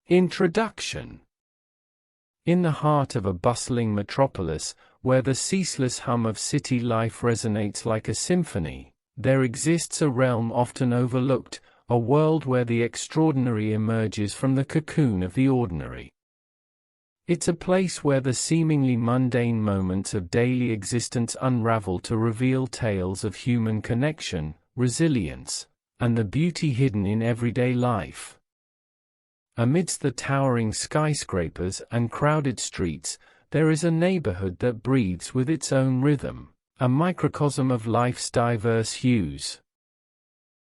Introduction. In the heart of a bustling metropolis, where the ceaseless hum of city life resonates like a symphony, there exists a realm often overlooked, a world where the extraordinary emerges from the cocoon of the ordinary. It's a place where the seemingly mundane moments of daily existence unravel to reveal tales of human connection, resilience, and the beauty hidden in everyday life. Amidst the towering skyscrapers and crowded streets, there is a neighborhood that breathes with its own rhythm, a microcosm of life's diverse hues.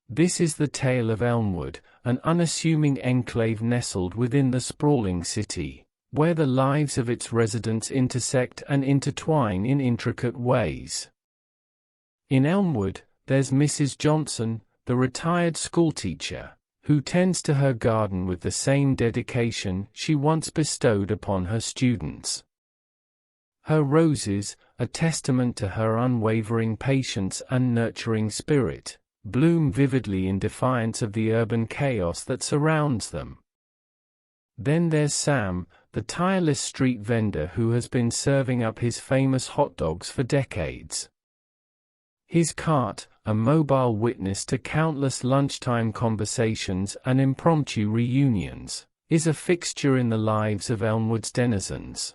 This is the tale of Elmwood, an unassuming enclave nestled within the sprawling city, where the lives of its residents intersect and intertwine in intricate ways. In Elmwood, there's Mrs. Johnson, the retired schoolteacher, who tends to her garden with the same dedication she once bestowed upon her students. Her roses, a testament to her unwavering patience and nurturing spirit, bloom vividly in defiance of the urban chaos that surrounds them. Then there's Sam, the tireless street vendor who has been serving up his famous hot dogs for decades. His cart, a mobile witness to countless lunchtime conversations and impromptu reunions, is a fixture in the lives of Elmwood's denizens.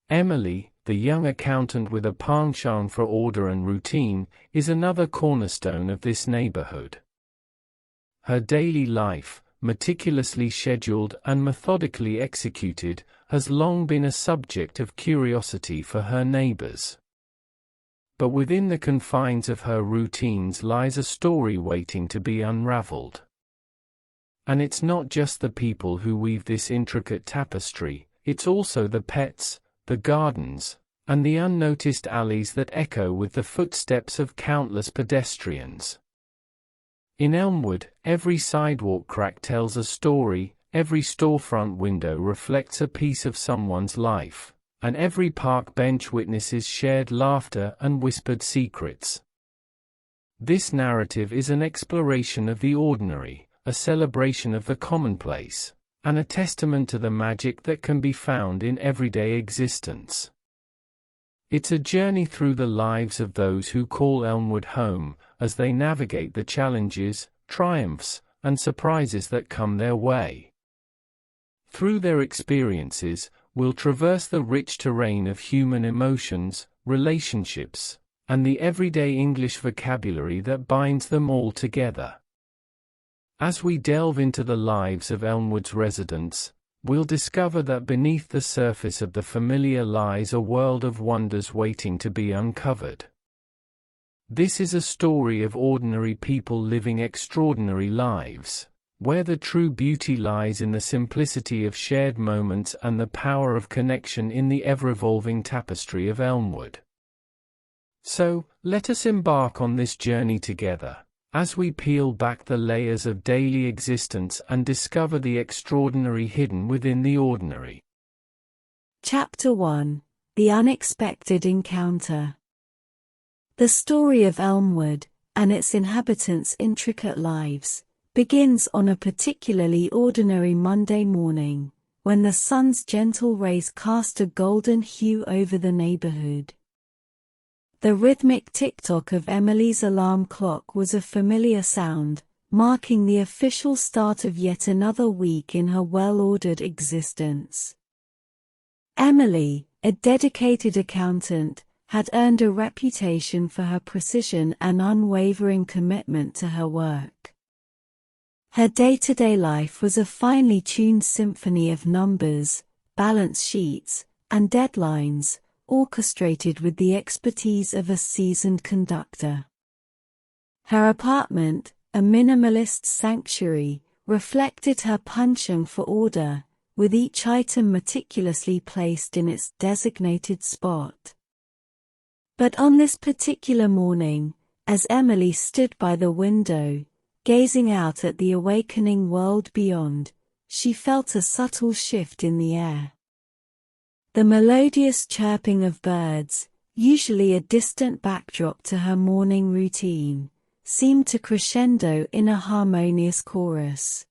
Emily, the young accountant with a penchant for order and routine, is another cornerstone of this neighborhood. Her daily life, meticulously scheduled and methodically executed, has long been a subject of curiosity for her neighbors. But within the confines of her routines lies a story waiting to be unraveled. And it's not just the people who weave this intricate tapestry, it's also the pets, the gardens, and the unnoticed alleys that echo with the footsteps of countless pedestrians. In Elmwood, every sidewalk crack tells a story, every storefront window reflects a piece of someone's life, and every park bench witnesses shared laughter and whispered secrets. This narrative is an exploration of the ordinary, a celebration of the commonplace, and a testament to the magic that can be found in everyday existence. It's a journey through the lives of those who call Elmwood home, as they navigate the challenges, triumphs, and surprises that come their way. Through their experiences, we'll traverse the rich terrain of human emotions, relationships, and the everyday English vocabulary that binds them all together. As we delve into the lives of Elmwood's residents, we'll discover that beneath the surface of the familiar lies a world of wonders waiting to be uncovered. This is a story of ordinary people living extraordinary lives, where the true beauty lies in the simplicity of shared moments and the power of connection in the ever-evolving tapestry of Elmwood. So, let us embark on this journey together, as we peel back the layers of daily existence and discover the extraordinary hidden within the ordinary. Chapter 1: The Unexpected Encounter. The story of Elmwood, and its inhabitants' intricate lives, begins on a particularly ordinary Monday morning, when the sun's gentle rays cast a golden hue over the neighborhood. The rhythmic tick-tock of Emily's alarm clock was a familiar sound, marking the official start of yet another week in her well-ordered existence. Emily, a dedicated accountant, had earned a reputation for her precision and unwavering commitment to her work. Her day-to-day life was a finely tuned symphony of numbers, balance sheets, and deadlines, orchestrated with the expertise of a seasoned conductor. Her apartment, a minimalist sanctuary, reflected her penchant for order, with each item meticulously placed in its designated spot. But on this particular morning, as Emily stood by the window, gazing out at the awakening world beyond, she felt a subtle shift in the air. The melodious chirping of birds, usually a distant backdrop to her morning routine, seemed to crescendo in a harmonious chorus.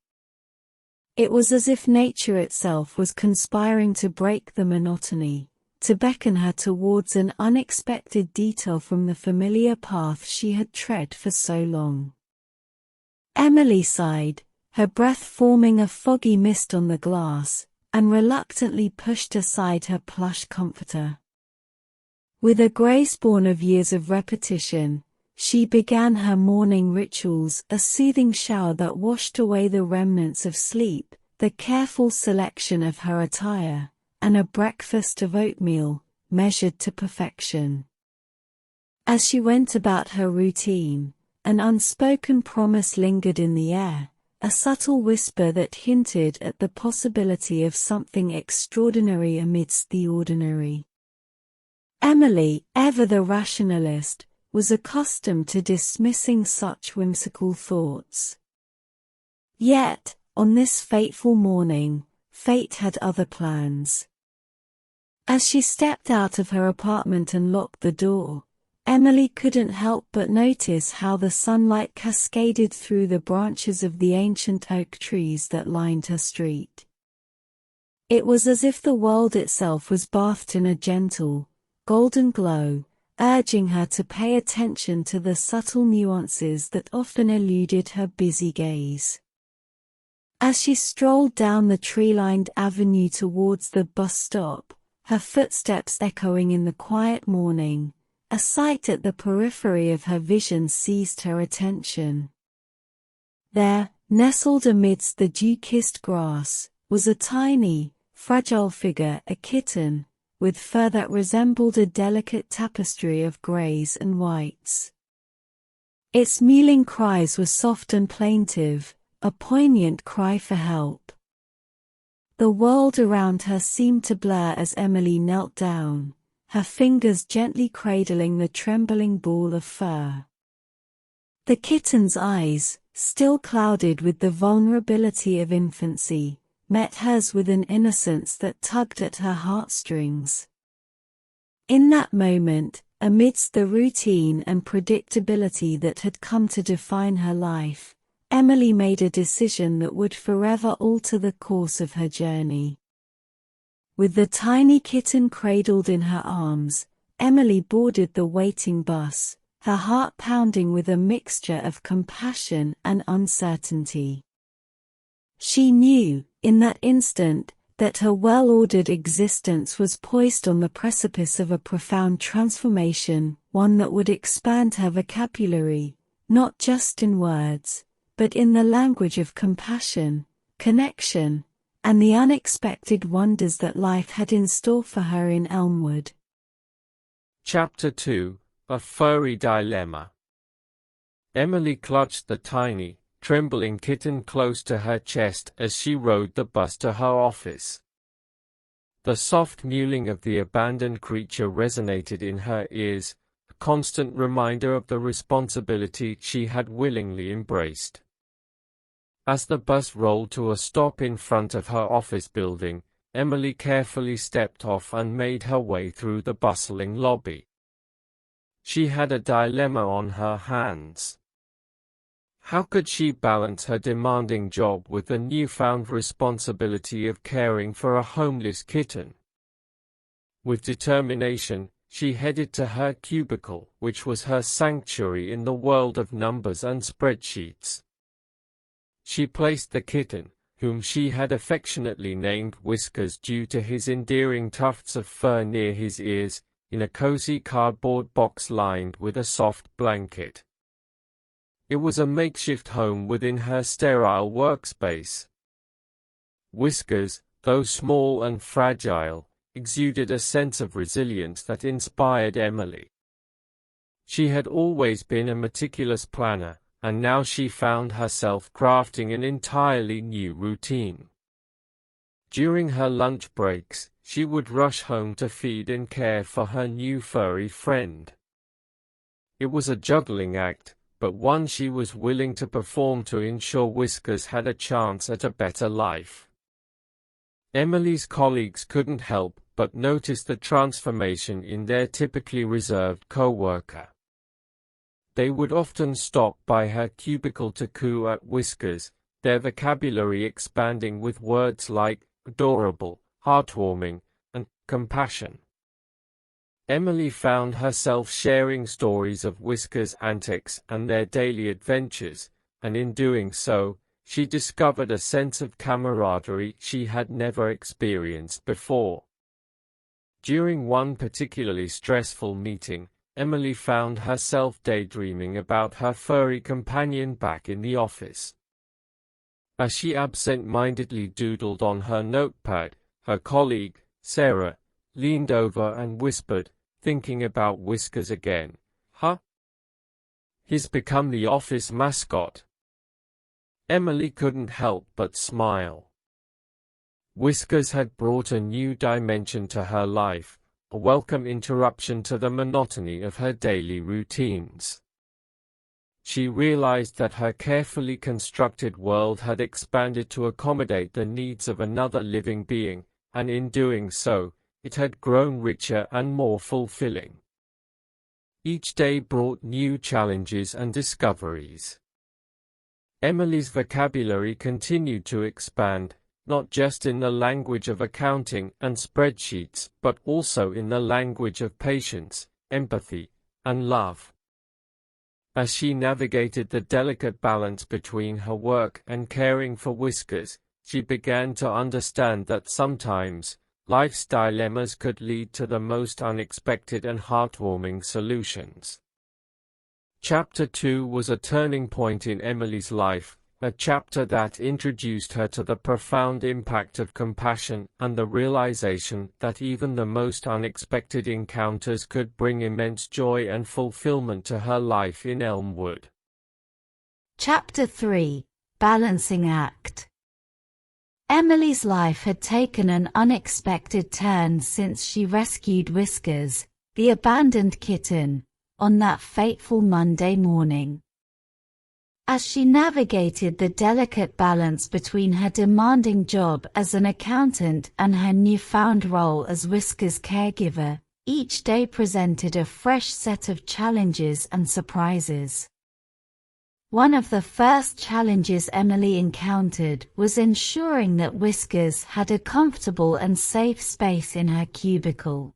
It was as if nature itself was conspiring to break the monotony, to beckon her towards an unexpected detail from the familiar path she had tread for so long. Emily sighed, her breath forming a foggy mist on the glass, and reluctantly pushed aside her plush comforter. With a grace born of years of repetition, she began her morning rituals, a soothing shower that washed away the remnants of sleep, the careful selection of her attire, and a breakfast of oatmeal, measured to perfection. As she went about her routine, an unspoken promise lingered in the air, a subtle whisper that hinted at the possibility of something extraordinary amidst the ordinary. Emily, ever the rationalist, was accustomed to dismissing such whimsical thoughts. Yet, on this fateful morning, fate had other plans. As she stepped out of her apartment and locked the door, Emily couldn't help but notice how the sunlight cascaded through the branches of the ancient oak trees that lined her street. It was as if the world itself was bathed in a gentle, golden glow, urging her to pay attention to the subtle nuances that often eluded her busy gaze. As she strolled down the tree-lined avenue towards the bus stop, her footsteps echoing in the quiet morning, a sight at the periphery of her vision seized her attention. There, nestled amidst the dew-kissed grass, was a tiny, fragile figure, a kitten, with fur that resembled a delicate tapestry of greys and whites. Its mewling cries were soft and plaintive, a poignant cry for help. The world around her seemed to blur as Emily knelt down, her fingers gently cradling the trembling ball of fur. The kitten's eyes, still clouded with the vulnerability of infancy, met hers with an innocence that tugged at her heartstrings. In that moment, amidst the routine and predictability that had come to define her life, Emily made a decision that would forever alter the course of her journey. With the tiny kitten cradled in her arms, Emily boarded the waiting bus, her heart pounding with a mixture of compassion and uncertainty. She knew, in that instant, that her well-ordered existence was poised on the precipice of a profound transformation, one that would expand her vocabulary, not just in words, but in the language of compassion, connection, and the unexpected wonders that life had in store for her in Elmwood. Chapter 2: A Furry Dilemma. Emily clutched the tiny, trembling kitten close to her chest as she rode the bus to her office. The soft mewling of the abandoned creature resonated in her ears, a constant reminder of the responsibility she had willingly embraced. As the bus rolled to a stop in front of her office building, Emily carefully stepped off and made her way through the bustling lobby. She had a dilemma on her hands. How could she balance her demanding job with the newfound responsibility of caring for a homeless kitten? With determination, she headed to her cubicle, which was her sanctuary in the world of numbers and spreadsheets. She placed the kitten, whom she had affectionately named Whiskers due to his endearing tufts of fur near his ears, in a cozy cardboard box lined with a soft blanket. It was a makeshift home within her sterile workspace. Whiskers, though small and fragile, exuded a sense of resilience that inspired Emily. She had always been a meticulous planner, and now she found herself crafting an entirely new routine. During her lunch breaks, she would rush home to feed and care for her new furry friend. It was a juggling act, but one she was willing to perform to ensure Whiskers had a chance at a better life. Emily's colleagues couldn't help but notice the transformation in their typically reserved co-worker. They would often stop by her cubicle to coo at Whiskers, their vocabulary expanding with words like adorable, heartwarming, and compassion. Emily found herself sharing stories of Whiskers' antics and their daily adventures, and in doing so, she discovered a sense of camaraderie she had never experienced before. During one particularly stressful meeting, Emily found herself daydreaming about her furry companion back in the office. As she absent-mindedly doodled on her notepad, her colleague, Sarah, leaned over and whispered, "Thinking about Whiskers again, huh? He's become the office mascot." Emily couldn't help but smile. Whiskers had brought a new dimension to her life, a welcome interruption to the monotony of her daily routines. She realized that her carefully constructed world had expanded to accommodate the needs of another living being, and in doing so, it had grown richer and more fulfilling. Each day brought new challenges and discoveries. Emily's vocabulary continued to expand, not just in the language of accounting and spreadsheets, but also in the language of patience, empathy, and love. As she navigated the delicate balance between her work and caring for Whiskers, she began to understand that sometimes, life's dilemmas could lead to the most unexpected and heartwarming solutions. Chapter 2 was a turning point in Emily's life, a chapter that introduced her to the profound impact of compassion and the realization that even the most unexpected encounters could bring immense joy and fulfillment to her life in Elmwood. Chapter 3: Balancing Act. Emily's life had taken an unexpected turn since she rescued Whiskers, the abandoned kitten, on that fateful Monday morning. As she navigated the delicate balance between her demanding job as an accountant and her newfound role as Whiskers' caregiver, each day presented a fresh set of challenges and surprises. One of the first challenges Emily encountered was ensuring that Whiskers had a comfortable and safe space in her cubicle.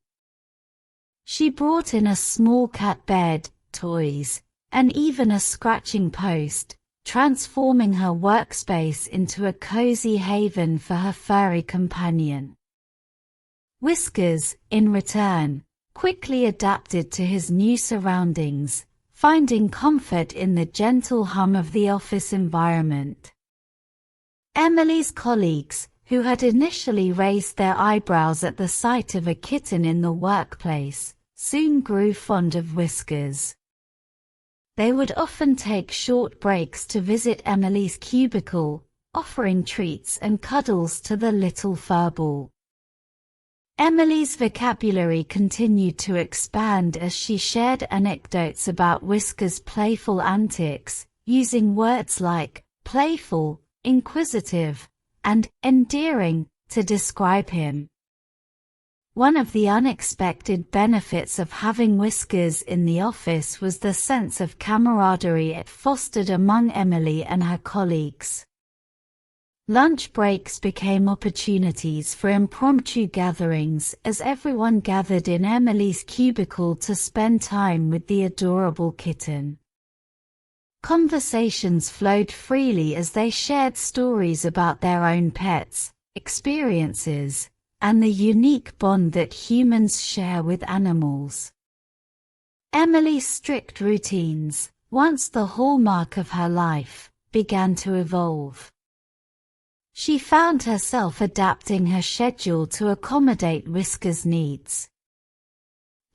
She brought in a small cat bed, toys, and even a scratching post, transforming her workspace into a cozy haven for her furry companion. Whiskers, in return, quickly adapted to his new surroundings, finding comfort in the gentle hum of the office environment. Emily's colleagues, who had initially raised their eyebrows at the sight of a kitten in the workplace, soon grew fond of Whiskers. They would often take short breaks to visit Emily's cubicle, offering treats and cuddles to the little furball. Emily's vocabulary continued to expand as she shared anecdotes about Whiskers' playful antics, using words like playful, inquisitive, and endearing to describe him. One of the unexpected benefits of having Whiskers in the office was the sense of camaraderie it fostered among Emily and her colleagues. Lunch breaks became opportunities for impromptu gatherings as everyone gathered in Emily's cubicle to spend time with the adorable kitten. Conversations flowed freely as they shared stories about their own pets, experiences, and the unique bond that humans share with animals. Emily's strict routines, once the hallmark of her life, began to evolve. She found herself adapting her schedule to accommodate Whiskers' needs.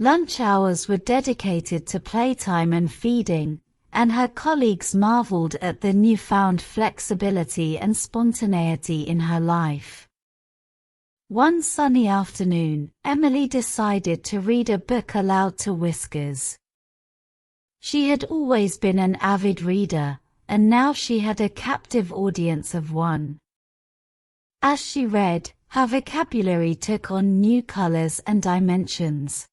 Lunch hours were dedicated to playtime and feeding, and her colleagues marveled at the newfound flexibility and spontaneity in her life. One sunny afternoon, Emily decided to read a book aloud to Whiskers. She had always been an avid reader, and now she had a captive audience of one. As she read, her vocabulary took on new colors and dimensions.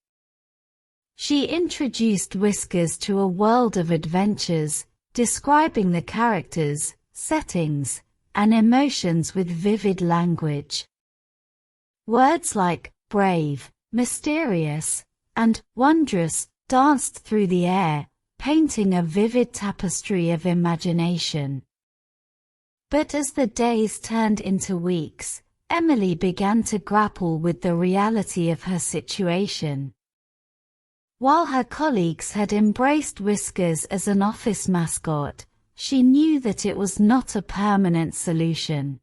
She introduced Whiskers to a world of adventures, describing the characters, settings, and emotions with vivid language. Words like brave, mysterious, and wondrous danced through the air, painting a vivid tapestry of imagination. But as the days turned into weeks, Emily began to grapple with the reality of her situation. While her colleagues had embraced Whiskers as an office mascot, she knew that it was not a permanent solution.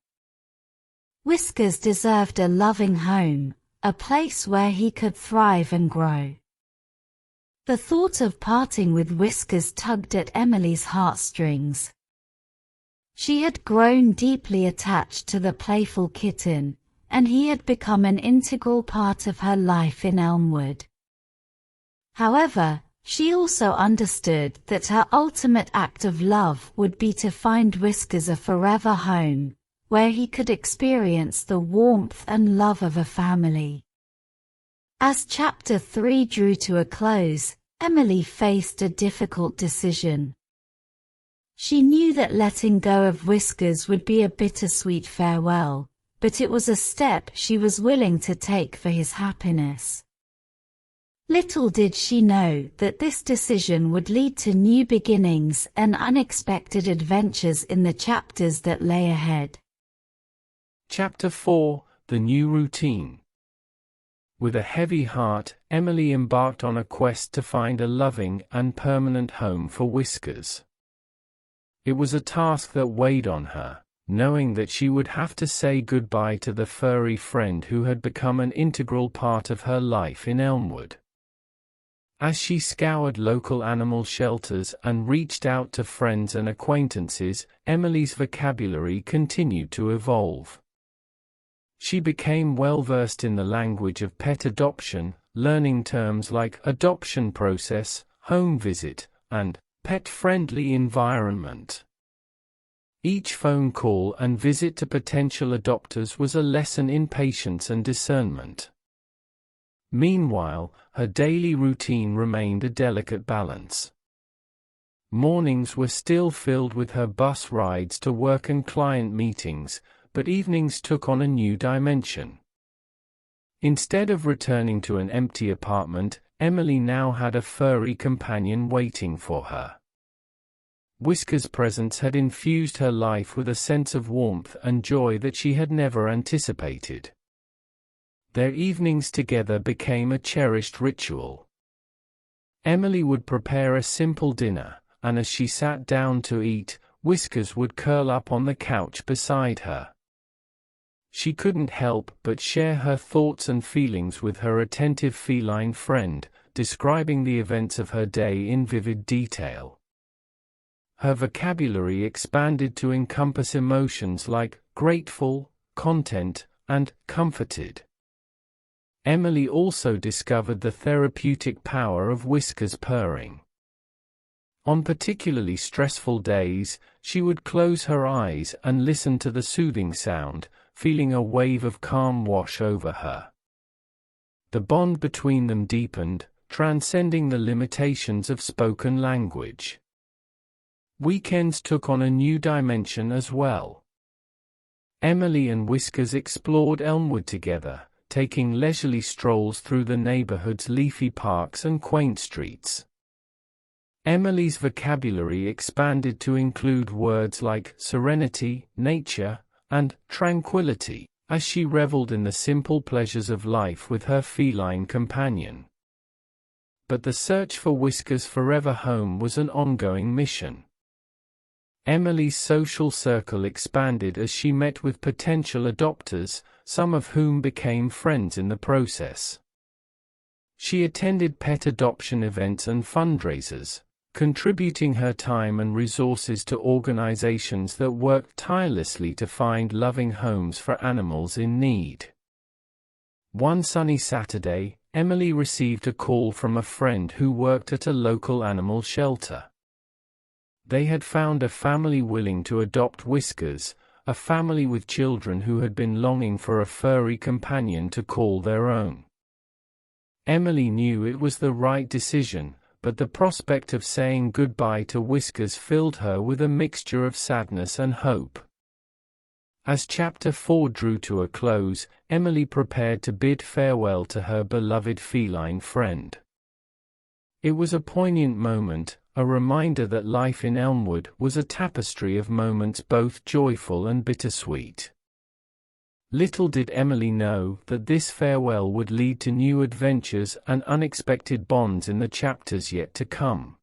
Whiskers deserved a loving home, a place where he could thrive and grow. The thought of parting with Whiskers tugged at Emily's heartstrings. She had grown deeply attached to the playful kitten, and he had become an integral part of her life in Elmwood. However, she also understood that her ultimate act of love would be to find Whiskers a forever home, where he could experience the warmth and love of a family. As Chapter 3 drew to a close, Emily faced a difficult decision. She knew that letting go of Whiskers would be a bittersweet farewell, but it was a step she was willing to take for his happiness. Little did she know that this decision would lead to new beginnings and unexpected adventures in the chapters that lay ahead. Chapter 4: The New Routine. With a heavy heart, Emily embarked on a quest to find a loving and permanent home for Whiskers. It was a task that weighed on her, knowing that she would have to say goodbye to the furry friend who had become an integral part of her life in Elmwood. As she scoured local animal shelters and reached out to friends and acquaintances, Emily's vocabulary continued to evolve. She became well-versed in the language of pet adoption, learning terms like adoption process, home visit, and pet-friendly environment. Each phone call and visit to potential adopters was a lesson in patience and discernment. Meanwhile, her daily routine remained a delicate balance. Mornings were still filled with her bus rides to work and client meetings, but evenings took on a new dimension. Instead of returning to an empty apartment, Emily now had a furry companion waiting for her. Whiskers' presence had infused her life with a sense of warmth and joy that she had never anticipated. Their evenings together became a cherished ritual. Emily would prepare a simple dinner, and as she sat down to eat, Whiskers would curl up on the couch beside her. She couldn't help but share her thoughts and feelings with her attentive feline friend, describing the events of her day in vivid detail. Her vocabulary expanded to encompass emotions like grateful, content, and comforted. Emily also discovered the therapeutic power of Whiskers' purring. On particularly stressful days, she would close her eyes and listen to the soothing sound, feeling a wave of calm wash over her. The bond between them deepened, transcending the limitations of spoken language. Weekends took on a new dimension as well. Emily and Whiskers explored Elmwood together, taking leisurely strolls through the neighborhood's leafy parks and quaint streets. Emily's vocabulary expanded to include words like serenity, nature, and tranquility, as she reveled in the simple pleasures of life with her feline companion. But the search for Whiskers' forever home was an ongoing mission. Emily's social circle expanded as she met with potential adopters, some of whom became friends in the process. She attended pet adoption events and fundraisers, contributing her time and resources to organizations that worked tirelessly to find loving homes for animals in need. One sunny Saturday, Emily received a call from a friend who worked at a local animal shelter. They had found a family willing to adopt Whiskers, a family with children who had been longing for a furry companion to call their own. Emily knew it was the right decision, but the prospect of saying goodbye to Whiskers filled her with a mixture of sadness and hope. As Chapter 4 drew to a close, Emily prepared to bid farewell to her beloved feline friend. It was a poignant moment, a reminder that life in Elmwood was a tapestry of moments both joyful and bittersweet. Little did Emily know that this farewell would lead to new adventures and unexpected bonds in the chapters yet to come.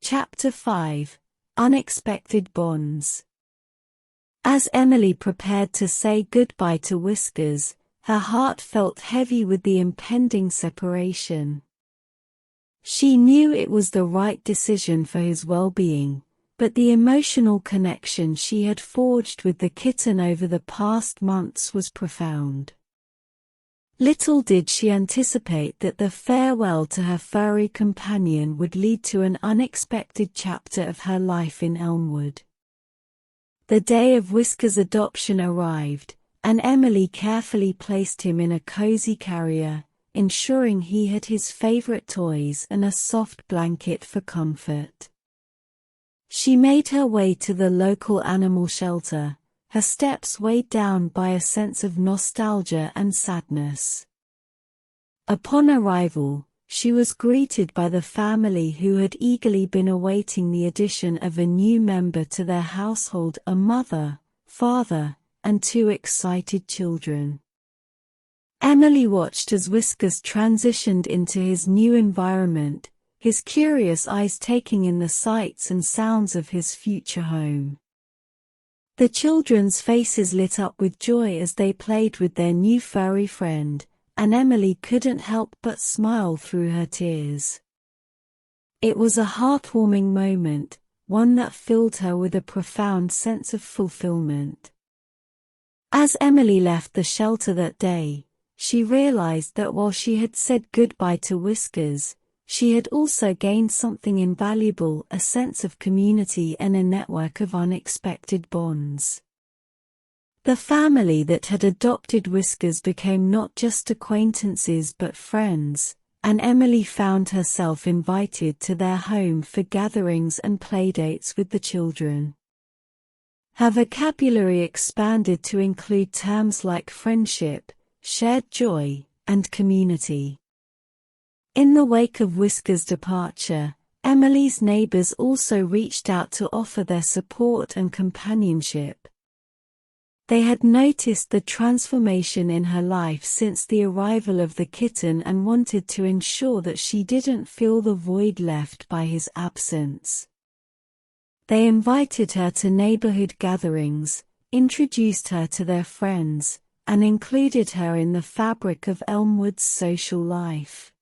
Chapter 5: Unexpected Bonds. As Emily prepared to say goodbye to Whiskers, her heart felt heavy with the impending separation. She knew it was the right decision for his well-being, but the emotional connection she had forged with the kitten over the past months was profound. Little did she anticipate that the farewell to her furry companion would lead to an unexpected chapter of her life in Elmwood. The day of Whiskers' adoption arrived, and Emily carefully placed him in a cozy carrier, ensuring he had his favorite toys and a soft blanket for comfort. She made her way to the local animal shelter, her steps weighed down by a sense of nostalgia and sadness. Upon arrival, she was greeted by the family who had eagerly been awaiting the addition of a new member to their household: a mother, father, and 2 excited children. Emily watched as Whiskers transitioned into his new environment, his curious eyes taking in the sights and sounds of his future home. The children's faces lit up with joy as they played with their new furry friend, and Emily couldn't help but smile through her tears. It was a heartwarming moment, one that filled her with a profound sense of fulfillment. As Emily left the shelter that day, she realized that while she had said goodbye to Whiskers, she had also gained something invaluable: a sense of community and a network of unexpected bonds. The family that had adopted Whiskers became not just acquaintances but friends, and Emily found herself invited to their home for gatherings and playdates with the children. Her vocabulary expanded to include terms like friendship, shared joy, and community. In the wake of Whiskers' departure, Emily's neighbors also reached out to offer their support and companionship. They had noticed the transformation in her life since the arrival of the kitten and wanted to ensure that she didn't feel the void left by his absence. They invited her to neighborhood gatherings, introduced her to their friends, and included her in the fabric of Elmwood's social life.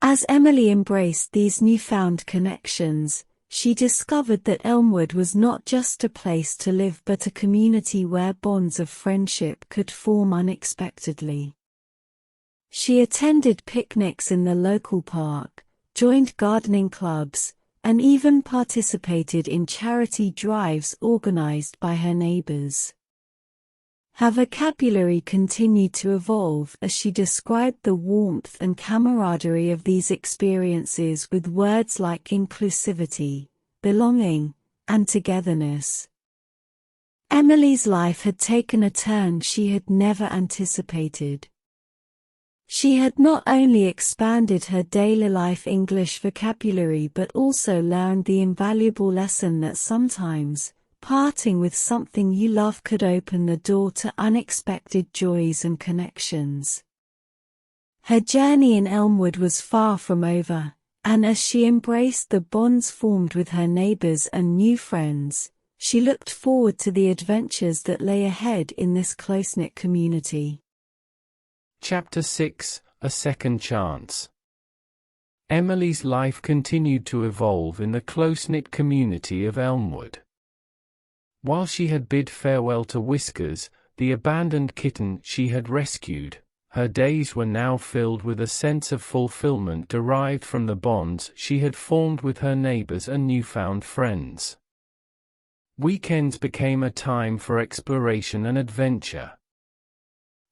As Emily embraced these newfound connections, she discovered that Elmwood was not just a place to live but a community where bonds of friendship could form unexpectedly. She attended picnics in the local park, joined gardening clubs, and even participated in charity drives organized by her neighbors. Her vocabulary continued to evolve as she described the warmth and camaraderie of these experiences with words like inclusivity, belonging, and togetherness. Emily's life had taken a turn she had never anticipated. She had not only expanded her daily life English vocabulary but also learned the invaluable lesson that sometimes, parting with something you love could open the door to unexpected joys and connections. Her journey in Elmwood was far from over, and as she embraced the bonds formed with her neighbors and new friends, she looked forward to the adventures that lay ahead in this close-knit community. Chapter 6: A Second Chance. Emily's life continued to evolve in the close-knit community of Elmwood. While she had bid farewell to Whiskers, the abandoned kitten she had rescued, her days were now filled with a sense of fulfillment derived from the bonds she had formed with her neighbors and newfound friends. Weekends became a time for exploration and adventure.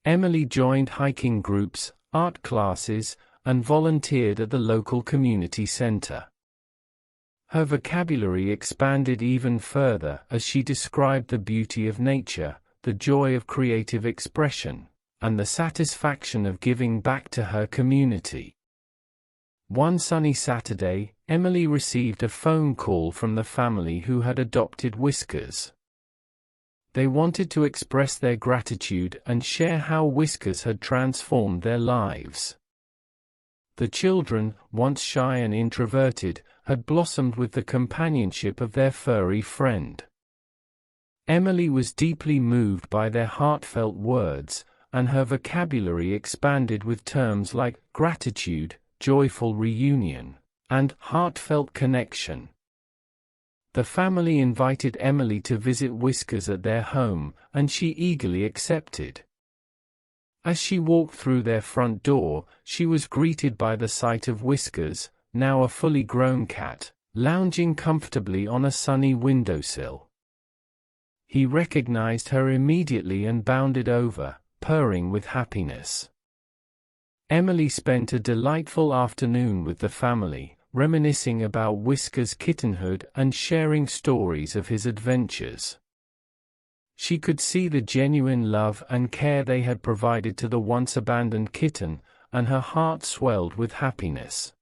Emily joined hiking groups, art classes, and volunteered at the local community center. Her vocabulary expanded even further as she described the beauty of nature, the joy of creative expression, and the satisfaction of giving back to her community. One sunny Saturday, Emily received a phone call from the family who had adopted Whiskers. They wanted to express their gratitude and share how Whiskers had transformed their lives. The children, once shy and introverted, had blossomed with the companionship of their furry friend. Emily was deeply moved by their heartfelt words, and her vocabulary expanded with terms like gratitude, joyful reunion, and heartfelt connection. The family invited Emily to visit Whiskers at their home, and she eagerly accepted. As she walked through their front door, she was greeted by the sight of Whiskers, now a fully grown cat, lounging comfortably on a sunny windowsill. He recognized her immediately and bounded over, purring with happiness. Emily spent a delightful afternoon with the family, reminiscing about Whiskers' kittenhood and sharing stories of his adventures. She could see the genuine love and care they had provided to the once abandoned kitten, and her heart swelled with happiness.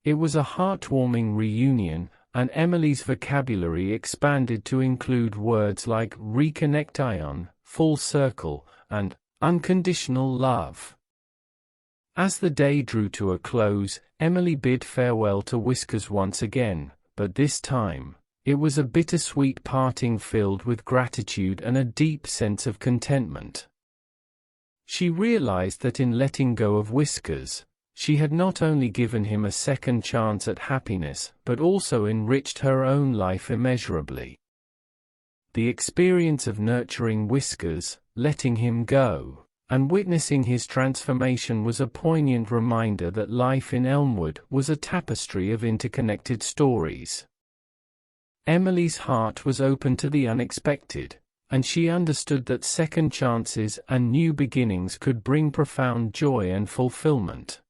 It was a heartwarming reunion, and Emily's vocabulary expanded to include words like reconnection, full circle, and unconditional love. As the day drew to a close, Emily bid farewell to Whiskers once again, but this time, it was a bittersweet parting filled with gratitude and a deep sense of contentment. She realized that in letting go of Whiskers, she had not only given him a second chance at happiness but also enriched her own life immeasurably. The experience of nurturing Whiskers, letting him go, and witnessing his transformation was a poignant reminder that life in Elmwood was a tapestry of interconnected stories. Emily's heart was open to the unexpected, and she understood that second chances and new beginnings could bring profound joy and fulfillment.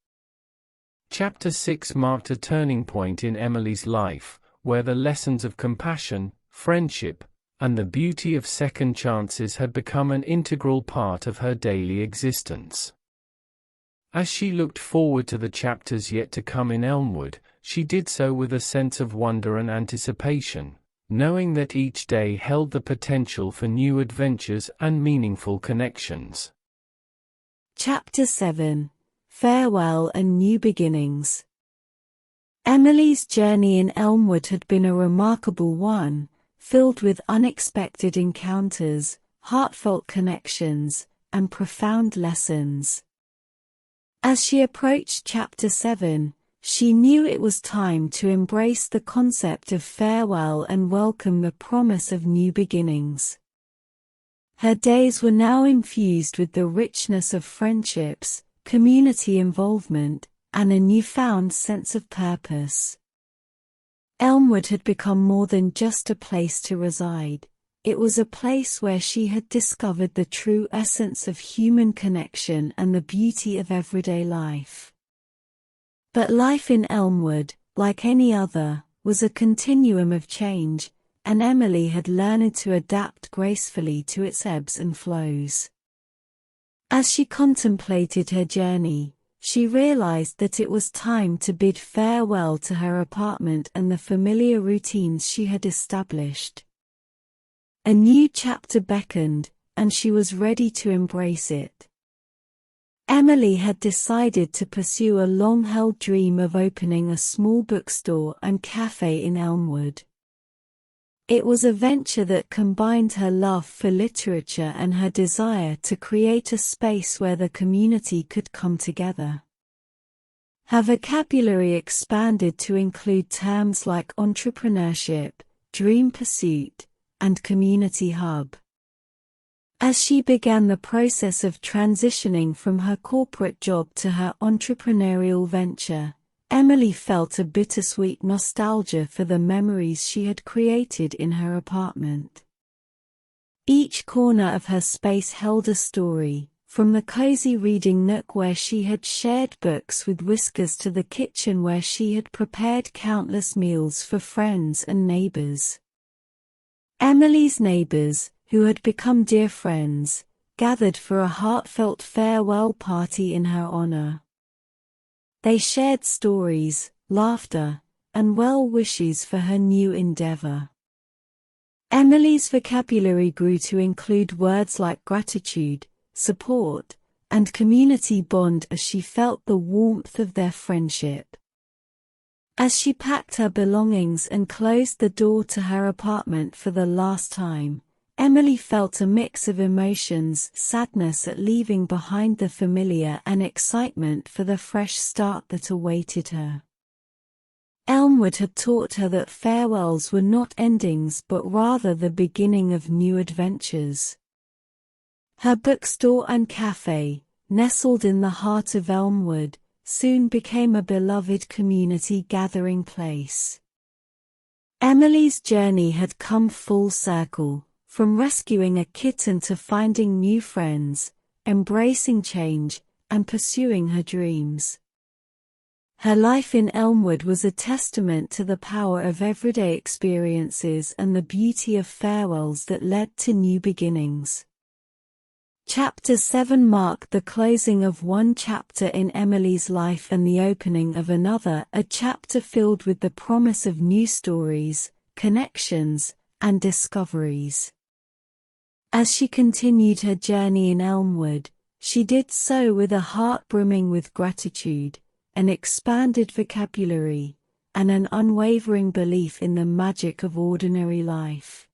Chapter 6 marked a turning point in Emily's life, where the lessons of compassion, friendship, and the beauty of second chances had become an integral part of her daily existence. As she looked forward to the chapters yet to come in Elmwood, she did so with a sense of wonder and anticipation, knowing that each day held the potential for new adventures and meaningful connections. Chapter 7: Farewell and New Beginnings. Emily's journey in Elmwood had been a remarkable one, filled with unexpected encounters, heartfelt connections, and profound lessons. As she approached Chapter 7, she knew it was time to embrace the concept of farewell and welcome the promise of new beginnings. Her days were now infused with the richness of friendships, community involvement, and a newfound sense of purpose. Elmwood had become more than just a place to reside. It was a place where she had discovered the true essence of human connection and the beauty of everyday life. But life in Elmwood, like any other, was a continuum of change, and Emily had learned to adapt gracefully to its ebbs and flows. As she contemplated her journey, she realized that it was time to bid farewell to her apartment and the familiar routines she had established. A new chapter beckoned, and she was ready to embrace it. Emily had decided to pursue a long-held dream of opening a small bookstore and cafe in Elmwood. It was a venture that combined her love for literature and her desire to create a space where the community could come together. Her vocabulary expanded to include terms like entrepreneurship, dream pursuit, and community hub. As she began the process of transitioning from her corporate job to her entrepreneurial venture, Emily felt a bittersweet nostalgia for the memories she had created in her apartment. Each corner of her space held a story, from the cozy reading nook where she had shared books with Whiskers to the kitchen where she had prepared countless meals for friends and neighbors. Emily's neighbors, who had become dear friends, gathered for a heartfelt farewell party in her honor. They shared stories, laughter, and well wishes for her new endeavor. Emily's vocabulary grew to include words like gratitude, support, and community bond as she felt the warmth of their friendship. As she packed her belongings and closed the door to her apartment for the last time, Emily felt a mix of emotions: sadness at leaving behind the familiar and excitement for the fresh start that awaited her. Elmwood had taught her that farewells were not endings but rather the beginning of new adventures. Her bookstore and cafe, nestled in the heart of Elmwood, soon became a beloved community gathering place. Emily's journey had come full circle, from rescuing a kitten to finding new friends, embracing change, and pursuing her dreams. Her life in Elmwood was a testament to the power of everyday experiences and the beauty of farewells that led to new beginnings. Chapter 7 marked the closing of one chapter in Emily's life and the opening of another, a chapter filled with the promise of new stories, connections, and discoveries. As she continued her journey in Elmwood, she did so with a heart brimming with gratitude, an expanded vocabulary, and an unwavering belief in the magic of ordinary life.